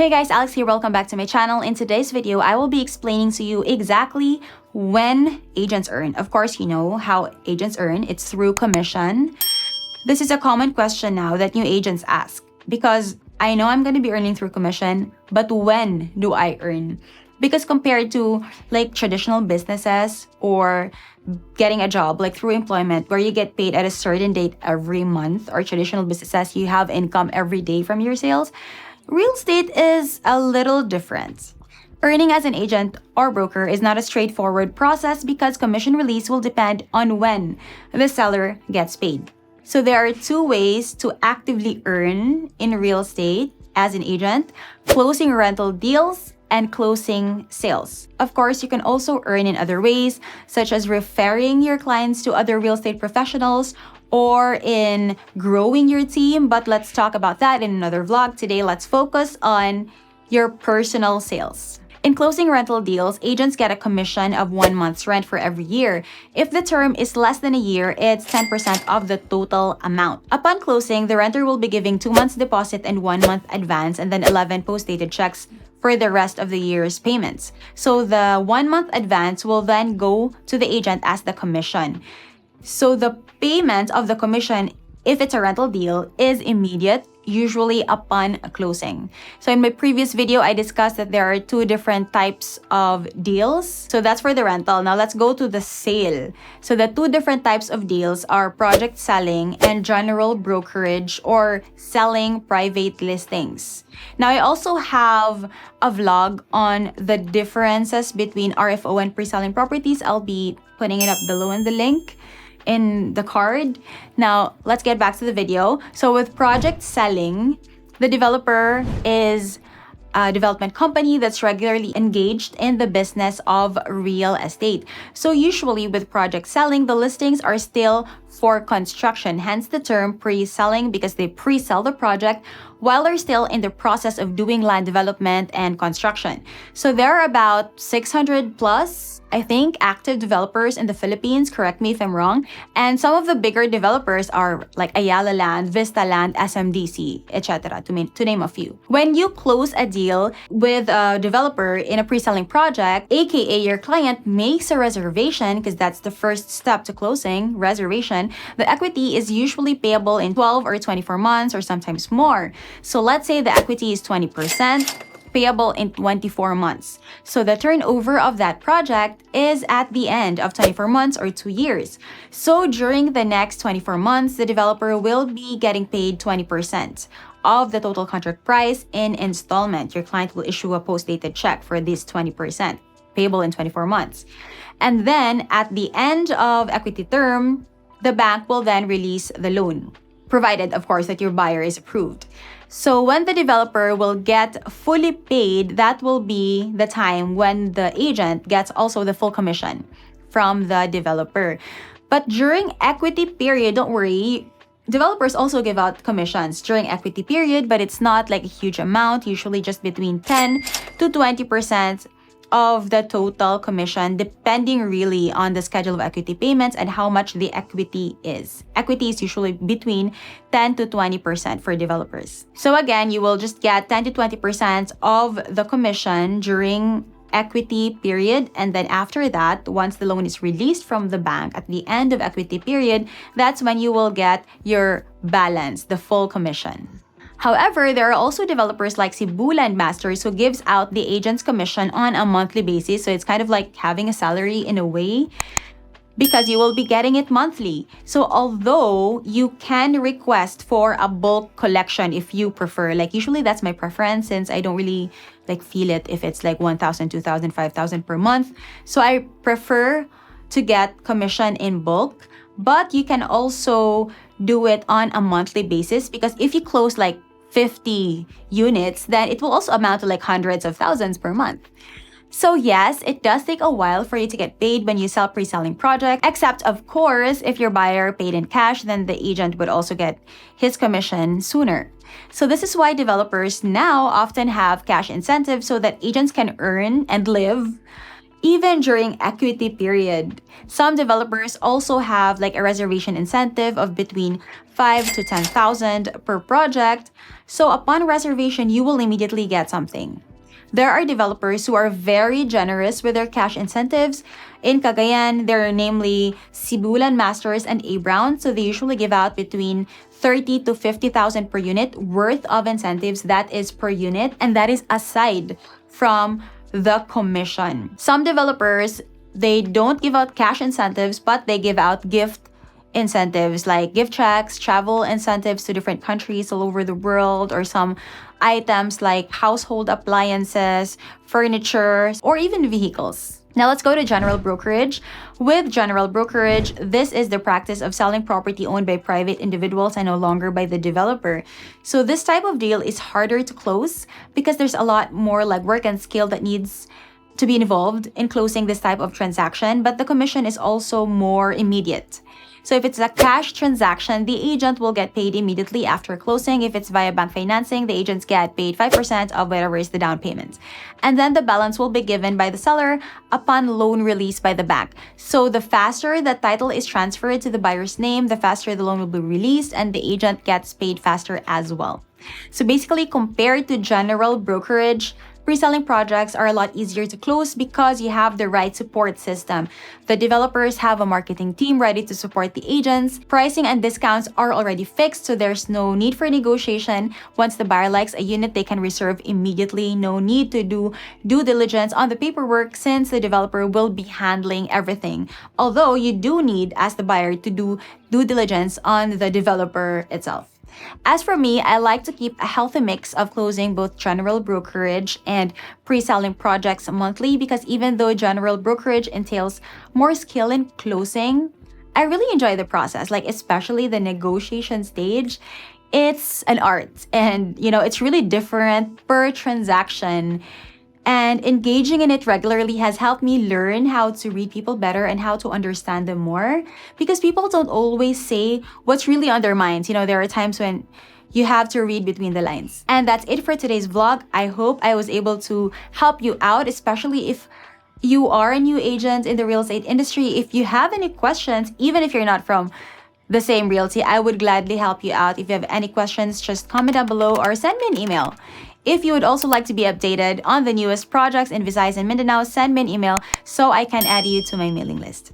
Hey guys, Alex here. Welcome back to my channel. In today's video, I will be explaining to you exactly when agents earn. Of course, you know how agents earn. It's through commission. This is a common question now that new agents ask because I know I'm going to be earning through commission, but when do I earn? Because compared to like traditional businesses or getting a job like through employment where you get paid at a certain date every month, or traditional businesses, you have income every day from your sales. Real estate is a little different. Earning as an agent or broker is not a straightforward process because commission release will depend on when the seller gets paid. So there are two ways to actively earn in real estate as an agent: closing rental deals and closing sales. Of course, you can also earn in other ways, such as referring your clients to other real estate professionals or in growing your team, but let's talk about that in another vlog. Today, let's focus on your personal sales. In closing rental deals, agents get a commission of 1 month's rent for every year. If the term is less than a year, it's 10% of the total amount. Upon closing, the renter will be giving 2 months deposit and 1 month advance, and then 11 post-dated checks for the rest of the year's payments. So the 1 month advance will then go to the agent as the commission. So the payment of the commission, if it's a rental deal, is immediate, usually upon closing. So in my previous video, I discussed that there are two different types of deals. So that's for the rental. Now let's go to the sale. So the two different types of deals are project selling and general brokerage, or selling private listings. Now I also have a vlog on the differences between RFO and pre-selling properties. I'll be putting it up below in the link in the card. Now, let's get back to the video. So with project selling, the developer is a development company that's regularly engaged in the business of real estate. So usually with project selling, the listings are still for construction, hence the term pre-selling, because they pre-sell the project while they're still in the process of doing land development and construction. So there are about 600 plus, I think, active developers in the Philippines. Correct me if I'm wrong. And some of the bigger developers are like Ayala Land, Vista Land, SMDC, etc., to name a few. When you close a deal with a developer in a pre-selling project, aka your client makes a reservation, because that's the first step to closing, reservation, the equity is usually payable in 12 or 24 months or sometimes more. So let's say the equity is 20%. Payable in 24 months. So the turnover of that project is at the end of 24 months or 2 years. So during the next 24 months, the developer will be getting paid 20% of the total contract price in installment. Your client will issue a post-dated check for this 20%, payable in 24 months. And then at the end of equity term, the bank will then release the loan, provided, of course, that your buyer is approved. So when the developer will get fully paid, that will be the time when the agent gets also the full commission from the developer. But during equity period, don't worry, developers also give out commissions during equity period, but it's not like a huge amount, usually just between 10 to 20% of the total commission, depending really on the schedule of equity payments and how much the equity is. Equity is usually between 10 to 20% for developers. So again, you will just get 10 to 20% of the commission during equity period, and then after that, once the loan is released from the bank at the end of equity period, that's when you will get your balance, the full commission. However, there are also developers like Cebu Land Masters who gives out the agent's commission on a monthly basis. So it's kind of like having a salary in a way, because you will be getting it monthly. So although you can request for a bulk collection if you prefer, like usually that's my preference since I don't really like feel it if it's like 1,000, 2,000, 5,000 per month. So I prefer to get commission in bulk, but you can also do it on a monthly basis, because if you close like 50 units, then it will also amount to like hundreds of thousands per month. So yes, it does take a while for you to get paid when you sell pre-selling project, except of course, if your buyer paid in cash, then the agent would also get his commission sooner. So this is why developers now often have cash incentives so that agents can earn and live even during equity period. Some developers also have like a reservation incentive of between 5 to 10,000 per project. So upon reservation, you will immediately get something. There are developers who are very generous with their cash incentives. In Cagayan, there are namely Sibulan Masters and A Brown, so they usually give out between 30 to 50,000 per unit worth of incentives. That is per unit, and that is aside from the commission. Some developers, they don't give out cash incentives, but they give out gift incentives like gift checks, travel incentives to different countries all over the world, or some items like household appliances, furniture, or even vehicles. Now let's go to general brokerage. With general brokerage, this is the practice of selling property owned by private individuals and no longer by the developer. So this type of deal is harder to close because there's a lot more legwork and skill that needs to be involved in closing this type of transaction, but the commission is also more immediate. So if it's a cash transaction, the agent will get paid immediately after closing. If it's via bank financing, the agents get paid 5% of whatever is the down payment. And then the balance will be given by the seller upon loan release by the bank. So the faster the title is transferred to the buyer's name, the faster the loan will be released and the agent gets paid faster as well. So basically, compared to general brokerage, pre-selling projects are a lot easier to close because you have the right support system. The developers have a marketing team ready to support the agents. Pricing and discounts are already fixed, so there's no need for negotiation. Once the buyer likes a unit, they can reserve immediately. No need to do due diligence on the paperwork since the developer will be handling everything. Although you do need, as the buyer, to do due diligence on the developer itself. As for me, I like to keep a healthy mix of closing both general brokerage and pre-selling projects monthly because even though general brokerage entails more skill in closing, I really enjoy the process, like especially the negotiation stage. It's an art and it's really different per transaction. And engaging in it regularly has helped me learn how to read people better and how to understand them more because people don't always say what's really on their minds. There are times when you have to read between the lines. And that's it for today's vlog. I hope I was able to help you out, especially if you are a new agent in the real estate industry. If you have any questions, even if you're not from the same realty, I would gladly help you out. If you have any questions, just comment down below or send me an email. If you would also like to be updated on the newest projects in Visayas and Mindanao, send me an email so I can add you to my mailing list.